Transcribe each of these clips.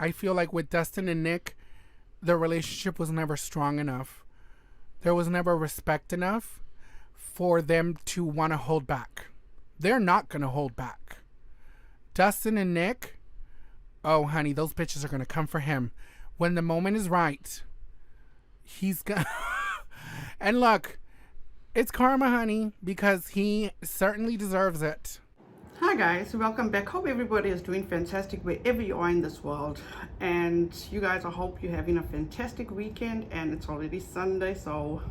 I feel like with Dustin and Nick, the relationship was never strong enough. There was never respect enough for them to want to hold back. They're not going to hold back. Dustin and Nick, oh, honey, those bitches are going to come for him. When the moment is right, he's going to... And look, it's karma, honey, because he certainly deserves it. Hi guys, welcome back. Hope everybody is doing fantastic wherever you are in this world. And you guys, I hope you're having a fantastic weekend, and it's already Sunday, so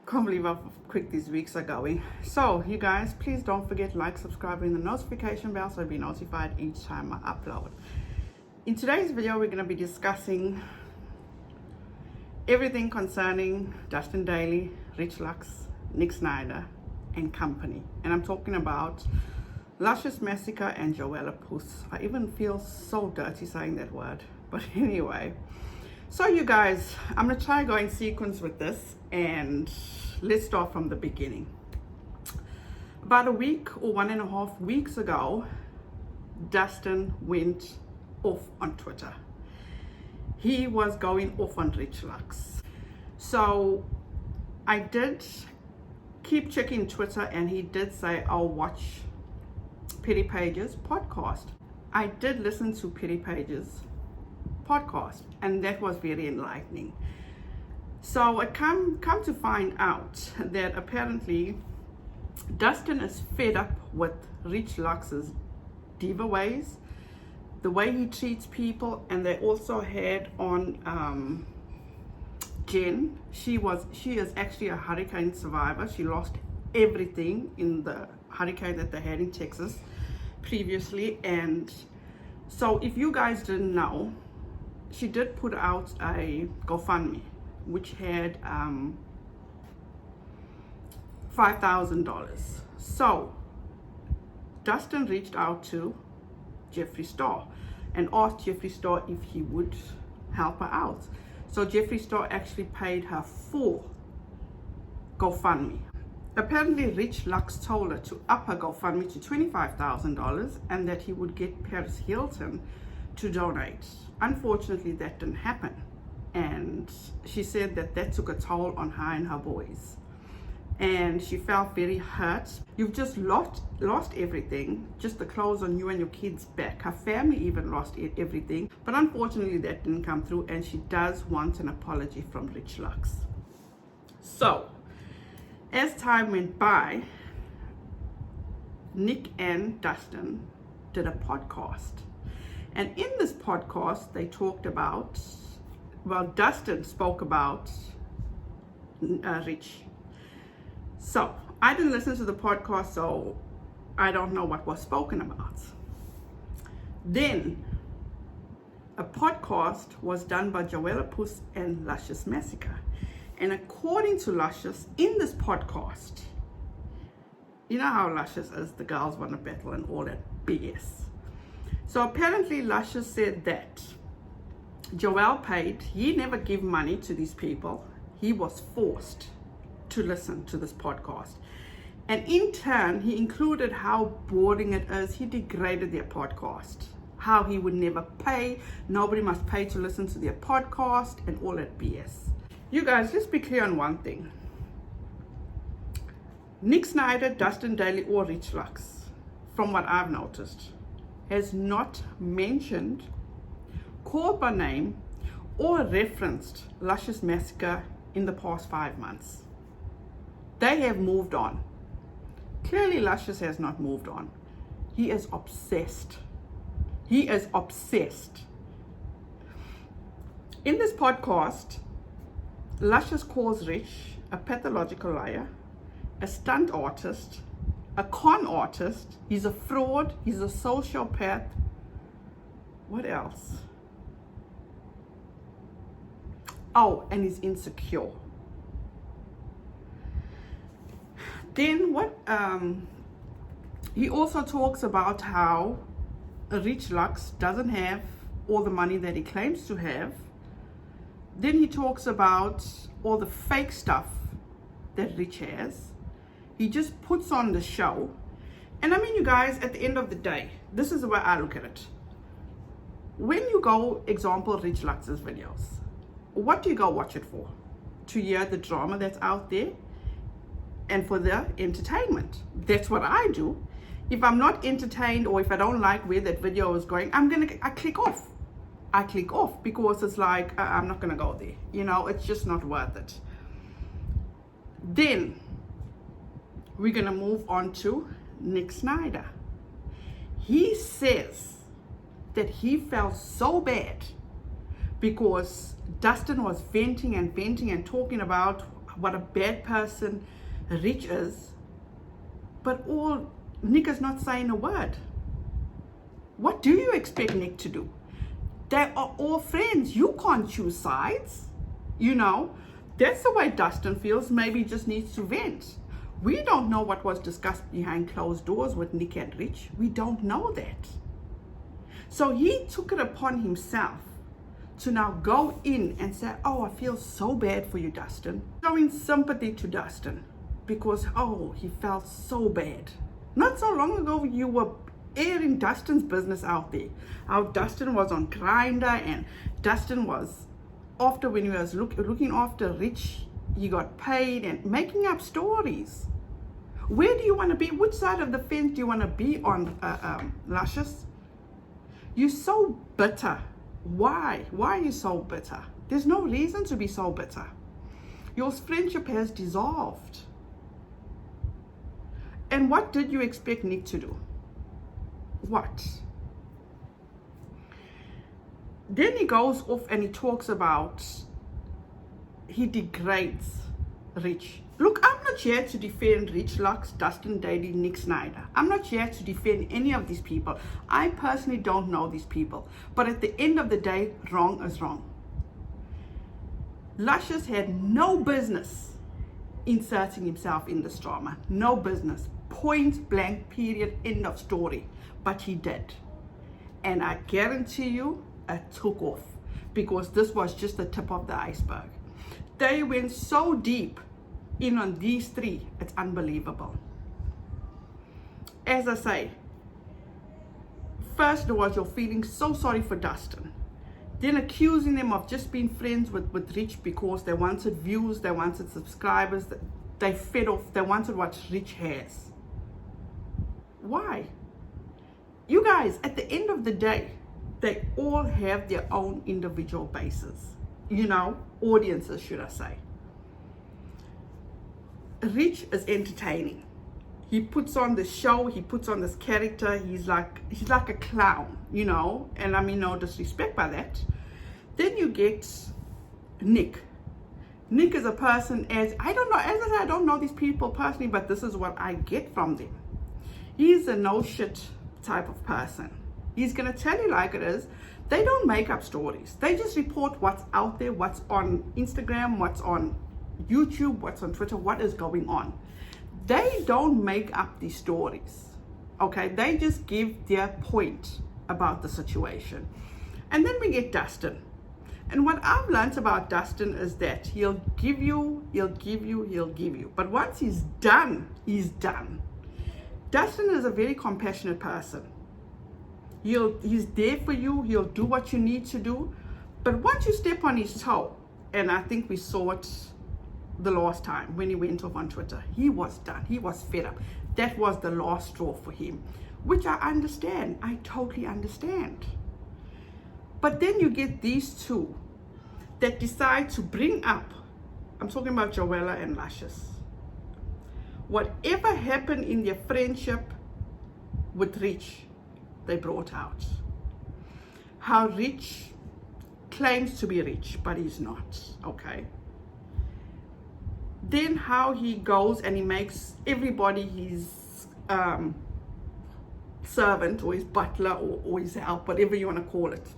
can't believe how quick these weeks are going. So you guys, please don't forget like, subscribe, and the notification bell so you'll be notified each time I upload. In today's video, we're going to be discussing everything concerning Dustin DAILEY, Rich Lux, Nick SNIDER, and company. And I'm talking about Luscious Massacre and Joella Puss. I even feel so dirty saying that word, but anyway. So you guys, I'm gonna try and go in sequence with this, and let's start from the beginning. About a week or 1.5 weeks ago, Dustin went off on Twitter. He was going off on Rich Lux. So I did keep checking Twitter, and he did say, I'll watch Petty Page's podcast. I did listen to Petty Page's podcast, and that was very enlightening. So I come to find out that apparently Dustin is fed up with Rich Lux's diva ways, the way he treats people. And they also had on Jen. She is actually a hurricane survivor. She lost everything in the hurricane that they had in Texas previously. And so if you guys didn't know, she did put out a GoFundMe which had $5,000. So Dustin reached out to Jeffree Star and asked Jeffree Star if he would help her out. So Jeffree Star actually paid her full GoFundMe. Apparently Rich Lux told her to up her GoFundMe to $25,000 and that he would get Paris Hilton to donate. Unfortunately, that didn't happen. And she said that that took a toll on her and her boys. And she felt very hurt. You've just lost everything, just the clothes on you and your kids' back. Her family even lost everything. But unfortunately, that didn't come through, and she does want an apology from Rich Lux. So, as time went by, Nick and Dustin did a podcast. And in this podcast, they talked about, well, Dustin spoke about Rich. So I didn't listen to the podcast, so I don't know what was spoken about. Then a podcast was done by Joella Puss and Luscious Massacre. And according to Luscious, in this podcast, you know how Luscious is, the girls want to battle and all that BS. So apparently Luscious said that Joel paid, he never gave money to these people. He was forced to listen to this podcast. And in turn, he included how boring it is. He degraded their podcast. How he would never pay. Nobody must pay to listen to their podcast and all that BS. You guys, let's be clear on one thing. Nick SNIDER, Dustin DAILEY, or Rich Lux, from what I've noticed, has not mentioned, called by name, or referenced Luscious Massacre in the past 5 months. They have moved on. Clearly, Luscious has not moved on. He is obsessed. He is obsessed. In this podcast, Luscious calls Rich a pathological liar, a stunt artist, a con artist. He's a fraud. He's a sociopath. What else? Oh, and he's insecure. Then what? He also talks about how Rich Lux doesn't have all the money that he claims to have. Then he talks about all the fake stuff that Rich has. He just puts on the show. And I mean, you guys, at the end of the day, this is the way I look at it. When you go, example, Rich Lux's videos, what do you go watch it for? To hear the drama that's out there and for the entertainment. That's what I do. If I'm not entertained or if I don't like where that video is going, I click off. I click off because it's like, I'm not gonna go there. You know, it's just not worth it. Then we're gonna move on to Nick SNIDER. He says that he felt so bad because Dustin was venting and talking about what a bad person Rich is, but all Nick is not saying a word. What do you expect Nick to do? They are all friends. You can't choose sides. You know, that's the way Dustin feels. Maybe he just needs to vent. We don't know what was discussed behind closed doors with Nick and Rich. We don't know that. So he took it upon himself to now go in and say, oh, I feel so bad for you, Dustin. Showing sympathy to Dustin because, oh, he felt so bad. Not so long ago, you were airing Dustin's business out there. How Dustin was on Grindr and Dustin was, after when he was looking after Rich, he got paid and making up stories. Where do you want to be? Which side of the fence do you want to be on, Luscious? You're so bitter. Why? Why are you so bitter? There's no reason to be so bitter. Your friendship has dissolved. And what did you expect Nick to do? What? Then he goes off and he talks about, he degrades Rich. Look, I'm not here to defend Rich Lux, Dustin, DAILEY, Nick SNIDER. I'm not here to defend any of these people. I personally don't know these people. But at the end of the day, wrong is wrong. Luscious had no business inserting himself in this drama. No business. Point blank, period, end of story. But he did. And I guarantee you, it took off. Because this was just the tip of the iceberg. They went so deep in on these three, it's unbelievable. As I say, first there was your feeling so sorry for Dustin, then accusing them of just being friends with Rich because they wanted views, they wanted subscribers, they fed off, they wanted what Rich has. Why? You guys, at the end of the day, they all have their own individual bases, you know, audiences, should I say. Rich is entertaining. He puts on the show, he puts on this character, he's like a clown, you know, and I mean no disrespect by that. Then you get Nick. Nick is a person, as I said, I don't know these people personally, but this is what I get from them. He's a no shit type of person. He's gonna tell you like it is. They don't make up stories. They just report what's out there, what's on Instagram, what's on YouTube, what's on Twitter, what is going on. They don't make up these stories, okay? They just give their point about the situation. And then we get Dustin. And what I've learned about Dustin is that he'll give you. But once he's done, he's done. Dustin is a very compassionate person. He's there for you. He'll do what you need to do. But once you step on his toe, and I think we saw it the last time when he went off on Twitter, he was done. He was fed up. That was the last straw for him, which I understand. I totally understand. But then you get these two that decide to bring up, I'm talking about Joella and Luscious, whatever happened in their friendship with Rich, they brought out. How Rich claims to be rich, but he's not, okay? Then how he goes and he makes everybody his servant or his butler or his help, whatever you want to call it.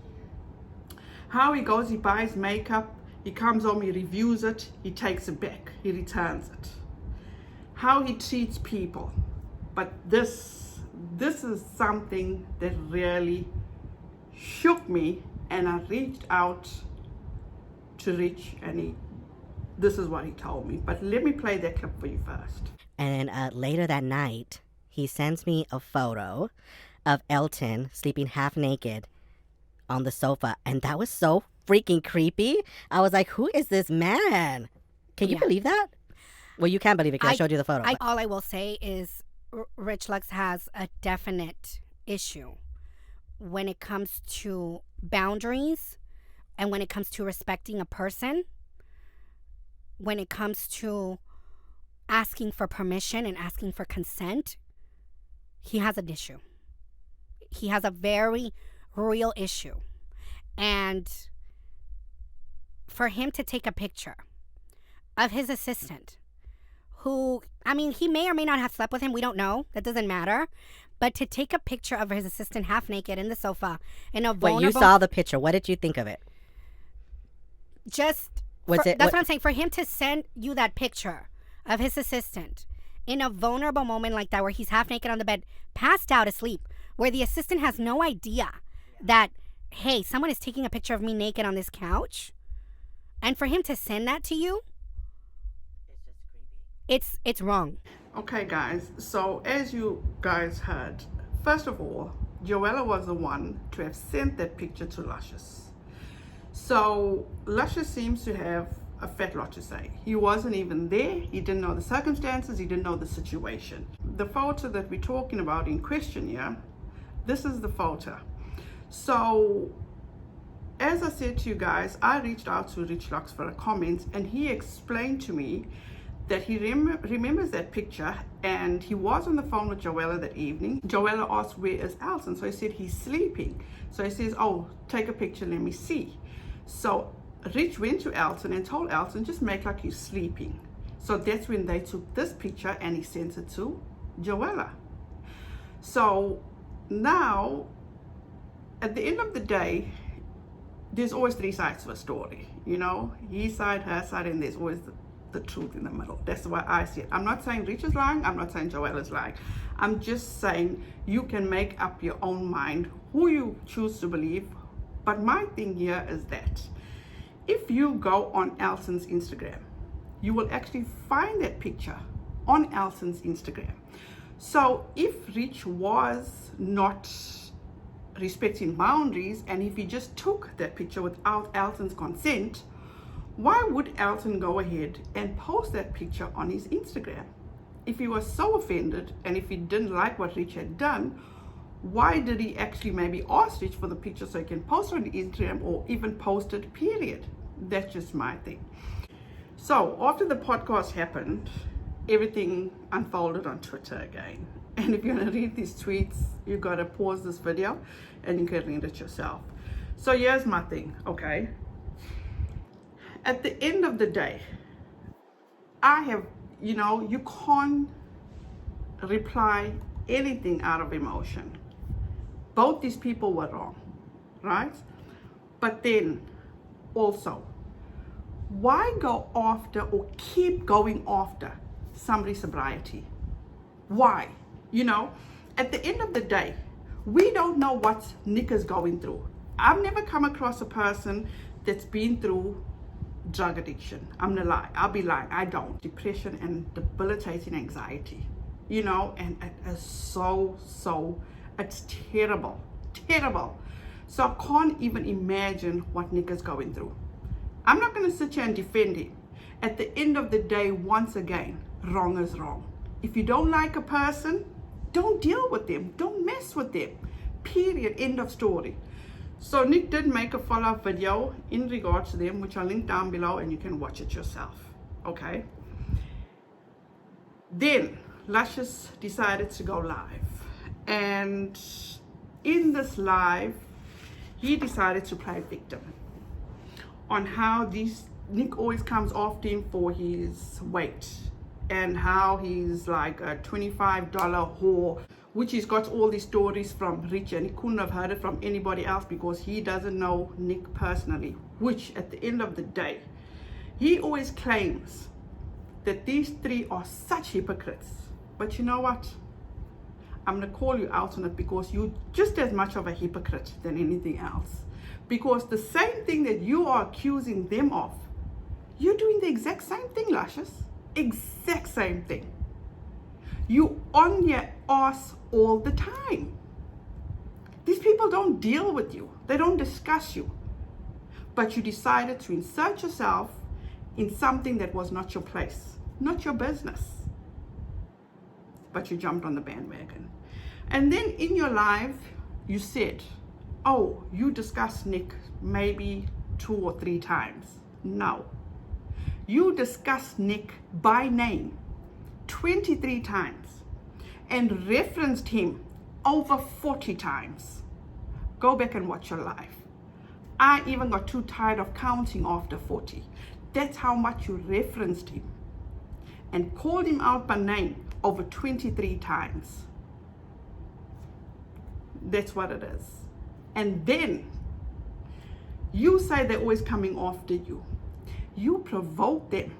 How he goes, he buys makeup, he comes home, he reviews it, he takes it back, he returns it. How he treats people. But this is something that really shook me, and I reached out to Rich and this is what he told me. But let me play that clip for you first. And later that night, he sends me a photo of Elton sleeping half naked on the sofa, and that was so freaking creepy. I was like, who is this man? Can you believe that? Well, you can't believe it because I showed you the photo. All I will say is Rich Lux has a definite issue when it comes to boundaries and when it comes to respecting a person, when it comes to asking for permission and asking for consent. He has an issue. He has a very real issue. And for him to take a picture of his assistant, who, I mean, he may or may not have slept with him. We don't know. That doesn't matter. But to take a picture of his assistant half naked in the sofa in a vulnerable... Wait, you saw the picture. What did you think of it? That's what I'm saying. For him to send you that picture of his assistant in a vulnerable moment like that, where he's half naked on the bed, passed out asleep, where the assistant has no idea that, hey, someone is taking a picture of me naked on this couch, and for him to send that to you, it's wrong. Okay, guys, so as you guys heard, first of all, Joella was the one to have sent that picture to Luscious. So Luscious seems to have a fat lot to say. He wasn't even there. He didn't know the circumstances. He didn't know the situation. The photo that we're talking about in question here, this is the photo. So as I said to you guys, I reached out to Rich Lux for a comment, and he explained to me that he remembers that picture, and he was on the phone with Joella that evening. Joella asked, where is Alton? So he said he's sleeping. So he says, oh, take a picture, let me see. So Rich went to Alton and told Alton, just make like you're sleeping. So that's when they took this picture and he sent it to Joella. So now, at the end of the day, there's always three sides to a story, you know, his side, her side, and there's always the truth in the middle. That's why I see it. I'm not saying Rich is lying. I'm not saying Joella is lying. I'm just saying you can make up your own mind who you choose to believe. But my thing here is that if you go on Alton's Instagram, you will actually find that picture on Alton's Instagram. So if Rich was not respecting boundaries, and if he just took that picture without Alton's consent, why would Alton go ahead and post that picture on his Instagram? If he was so offended and if he didn't like what Rich had done, why did he actually maybe ask Rich for the picture so he can post it on Instagram, or even post it, period? That's just my thing. So after the podcast happened, everything unfolded on Twitter again. And if you're going to read these tweets, you got to pause this video and you can read it yourself. So here's my thing, okay? At the end of the day, I have, you know, you can't reply anything out of emotion. Both these people were wrong, right? But then also, why go after or keep going after somebody's sobriety? Why? You know, at the end of the day, we don't know what Nick is going through. I've never come across a person that's been through drug addiction. I'm gonna lie. I'll be lying. I don't. Depression and debilitating anxiety, you know, and it is so, it's terrible. So I can't even imagine what Nick is going through. I'm not going to sit here and defend him. At the end of the day, once again, wrong is wrong. If you don't like a person, don't deal with them. Don't mess with them. Period. End of story. So Nick did make a follow-up video in regards to them, which I'll link down below and you can watch it yourself. Okay. Then Luscious decided to go live. And in this live, he decided to play victim on how Nick always comes after him for his weight, and how he's like a $25 whore, which he's got all these stories from Rich, and he couldn't have heard it from anybody else because he doesn't know Nick personally, which at the end of the day, he always claims that these three are such hypocrites. But you know what? I'm going to call you out on it, because you're just as much of a hypocrite than anything else. Because the same thing that you are accusing them of, you're doing the exact same thing, Luscious. Exact same thing. You on your ass all the time. These people don't deal with you. They don't discuss you. But you decided to insert yourself in something that was not your place, not your business. But you jumped on the bandwagon. And then in your life, you said, oh, you discussed Nick maybe 2 or 3 times. No. You discussed Nick by name 23 times and referenced him over 40 times. Go back and watch your life. I even got too tired of counting after 40. That's how much you referenced him and called him out by name over 23 times. That's what it is. And then you say they're always coming after you. You provoke them.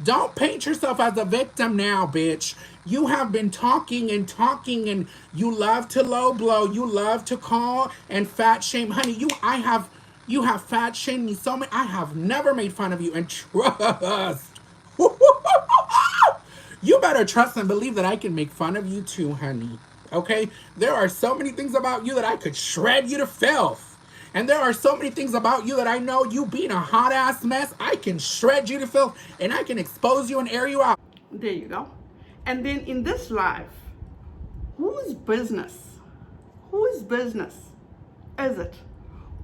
Don't paint yourself as a victim now, bitch. You have been talking and talking, and you love to low blow. You love to call and fat shame. Honey, you have fat shamed me so much. I have never made fun of you, and trust. You better trust and believe that I can make fun of you too, honey. Okay? There are so many things about you that I could shred you to filth. And there are so many things about you that I know, you being a hot ass mess, I can shred you to filth and I can expose you and air you out. There you go. And then in this life, whose business is it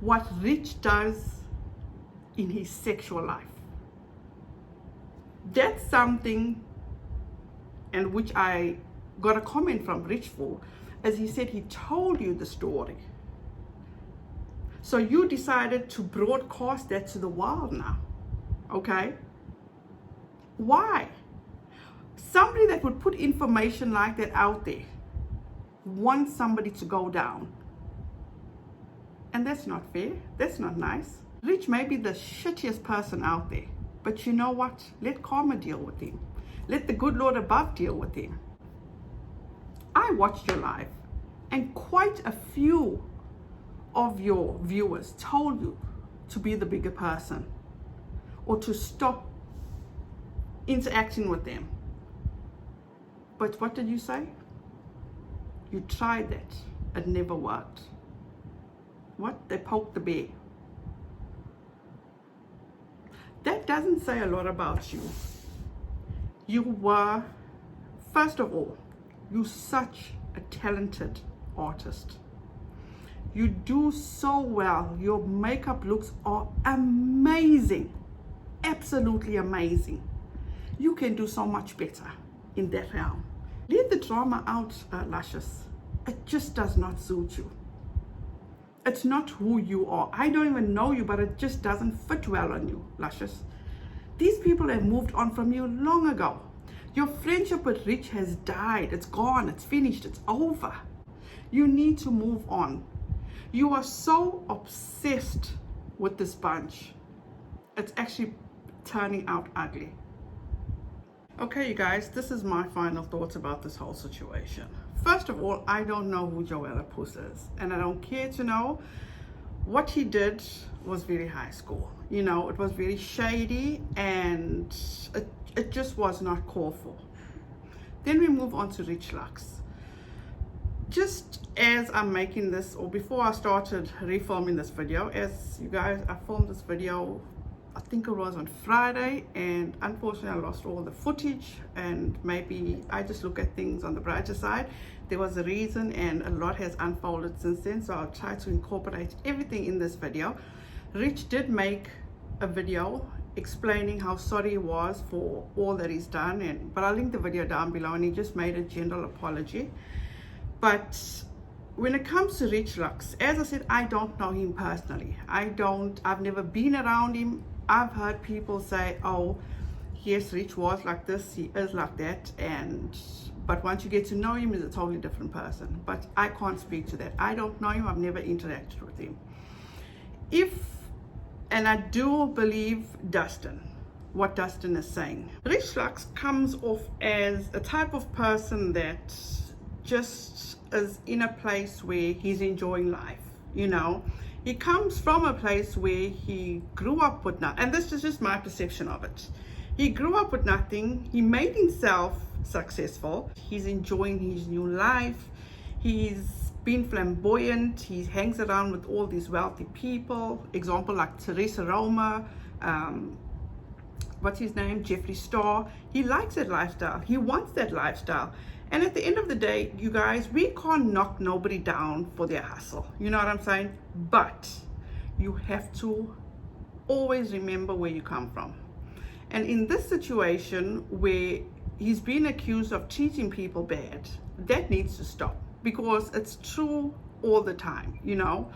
what Rich does in his sexual life? That's something, and which I got a comment from Rich for, as he said he told you the story. So you decided to broadcast that to the world now, okay? Why? Somebody that would put information like that out there wants somebody to go down. And that's not fair. That's not nice. Rich may be the shittiest person out there, but you know what? Let karma deal with him. Let the good Lord above deal with him. I watched your live, and quite a few of your viewers told you to be the bigger person or to stop interacting with them. But what did you say? You tried that. It never worked. What? They poked the bear. That doesn't say a lot about you. You were, first of all, you're such a talented artist. You do so well. Your makeup looks are amazing. Absolutely amazing. You can do so much better in that realm. Leave the drama out, Luscious. It just does not suit you. It's not who you are. I don't even know you, but it just doesn't fit well on you, Luscious. These people have moved on from you long ago. Your friendship with Rich has died. It's gone. It's finished. It's over. You need to move on. You are so obsessed with this bunch. It's actually turning out ugly. Okay, you guys, this is my final thoughts about this whole situation. First of all, I don't know who Luscious is, and I don't care to know. What he did was very high school. You know, it was very shady, and it just was not called for. Then we move on to Rich Lux. Just as I'm making this, or before I started refilming this video, as you guys, I filmed this video, I think it was on Friday, and unfortunately I lost all the footage, and maybe I just look at things on the brighter side. There was a reason, and a lot has unfolded since then, so I'll try to incorporate everything in this video. Rich did make a video explaining how sorry he was for all that he's done, but I'll link the video down below, and he just made a general apology. But when it comes to Rich Lux, as I said, I don't know him personally. I've never been around him. I've heard people say, oh, yes, Rich was like this, he is like that, but once you get to know him, he's a totally different person. But I can't speak to that. I don't know him. I've never interacted with him. And I do believe what Dustin is saying. Rich Lux comes off as a type of person that just is in a place where he's enjoying life, you know. He comes from a place where he grew up with nothing, and this is just my perception of it. He grew up with nothing. He made himself successful. He's enjoying his new life. He's being flamboyant. He hangs around with all these wealthy people. Example like Teresa Roma, what's his name, Jeffree Star. He likes that lifestyle. He wants that lifestyle. And at the end of the day, you guys, we can't knock nobody down for their hustle. You know what I'm saying? But you have to always remember where you come from. And in this situation where he's been accused of treating people bad, that needs to stop, because it's true all the time. You know,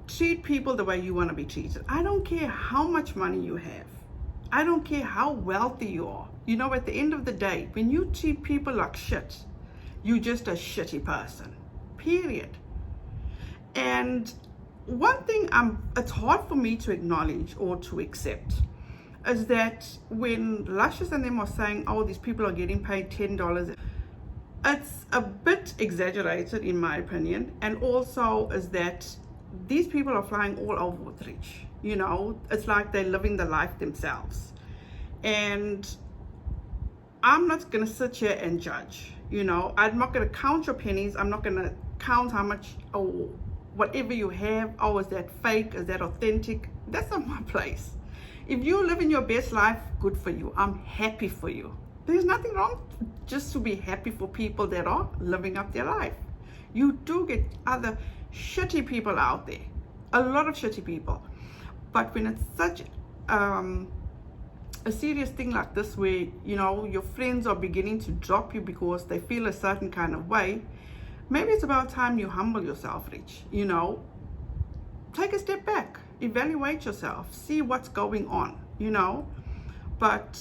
treat people the way you want to be treated. I don't care how much money you have. I don't care how wealthy you are. You know, at the end of the day, when you treat people like shit, you're just a shitty person, period. And one thing it's hard for me to acknowledge or to accept is that when Luscious and them are saying, oh, these people are getting paid $10, it's a bit exaggerated in my opinion. And also is that these people are flying all over with Rich. You know, it's like they're living the life themselves. And I'm not going to sit here and judge. You know, I'm not going to count your pennies. I'm not going to count how much or whatever you have. Oh, is that fake? Is that authentic? That's not my place. If you're living your best life, good for you. I'm happy for you. There's nothing wrong just to be happy for people that are living up their life. You do get other shitty people out there, a lot of shitty people. But when it's such a serious thing like this, where, you know, your friends are beginning to drop you because they feel a certain kind of way, maybe it's about time you humble yourself, Rich. You know, take a step back, evaluate yourself, see what's going on, you know. But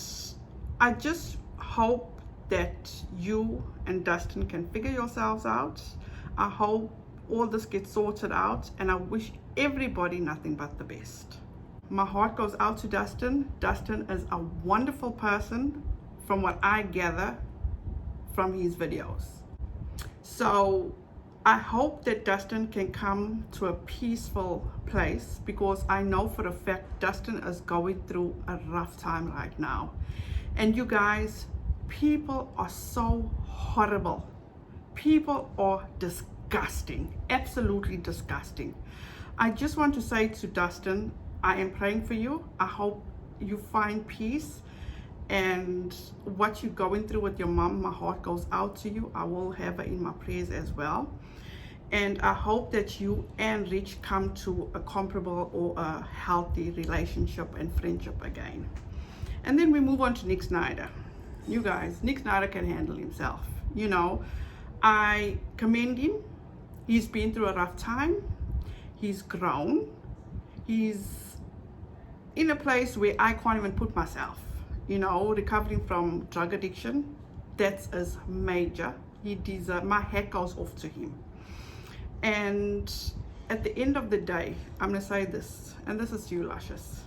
I just hope that you and Dustin can figure yourselves out. I hope all this gets sorted out, and I wish everybody nothing but the best. My heart goes out to Dustin. Dustin is a wonderful person from what I gather from his videos. So I hope that Dustin can come to a peaceful place, because I know for a fact Dustin is going through a rough time right now. And you guys, people are so horrible. People are disgusting, absolutely disgusting. I just want to say to Dustin, I am praying for you. I hope you find peace, and what you're going through with your mom, my heart goes out to you. I will have her in my prayers as well. And I hope that you and Rich come to a comparable or a healthy relationship and friendship again. And then we move on to Nick SNIDER. You guys, Nick SNIDER can handle himself. You know, I commend him. He's been through a rough time. He's grown. He's in a place where I can't even put myself. You know, recovering from drug addiction, that's as major. He deserves, my hat goes off to him. And at the end of the day, I'm gonna say this, and this is you, Luscious.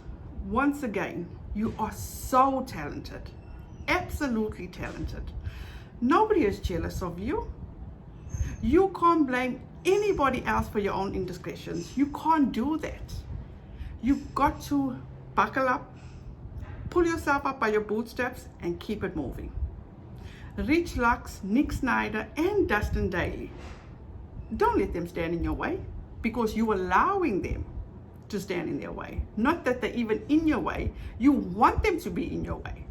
Once again, you are so talented, absolutely talented. Nobody is jealous of you. You can't blame anybody else for your own indiscretions. You can't do that. You've got to buckle up, pull yourself up by your bootstraps, and keep it moving. Rich Lux, Nick SNIDER, and Dustin DAILEY, don't let them stand in your way, because you're allowing them to stand in their way. Not that they're even in your way, you want them to be in your way.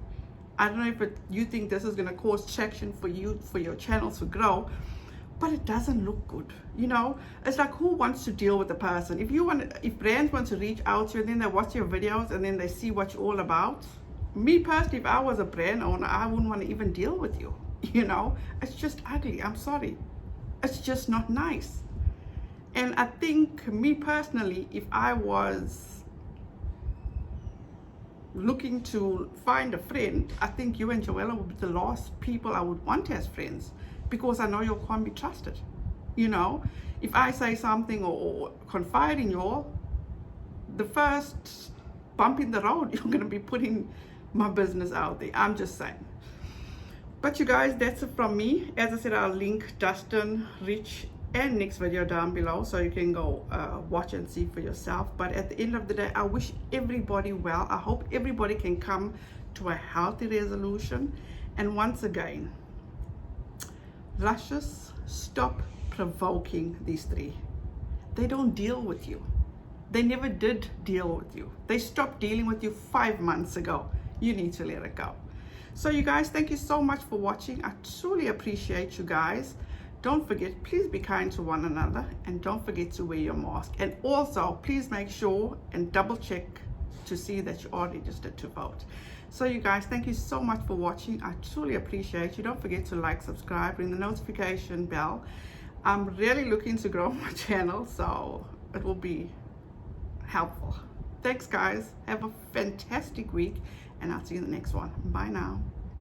I don't know if you think this is going to cause traction for you, for your channels to grow, but it doesn't look good. You know, it's like, who wants to deal with the person? If brands want to reach out to you, and then they watch your videos and then they see what you're all about. Me personally, if I was a brand owner, I wouldn't want to even deal with you. You know, it's just ugly. I'm sorry. It's just not nice. And I think, me personally, if I was looking to find a friend, I think you and Joella would be the last people I would want as friends, because I know you can't be trusted. You know, if I say something or confide in you all, the first bump in the road, you're going to be putting my business out there. I'm just saying. But you guys, that's it from me. As I said, I'll link Dustin, Rich, and Nick's video down below, so you can go watch and see for yourself. But at the end of the day, I wish everybody well. I hope everybody can come to a healthy resolution. And once again, Luscious, stop provoking, these three. They don't deal with you. They never did deal with you. They stopped dealing with you 5 months ago. You need to let it go. So you guys, thank you so much for watching. I truly appreciate you guys. Don't forget, please be kind to one another, and don't forget to wear your mask. And also, please make sure and double check to see that you are registered to vote. So you guys, thank you so much for watching. I truly appreciate you. Don't forget to like, subscribe, ring the notification bell. I'm really looking to grow my channel, so it will be helpful. Thanks guys. Have a fantastic week, and I'll see you in the next one. Bye now.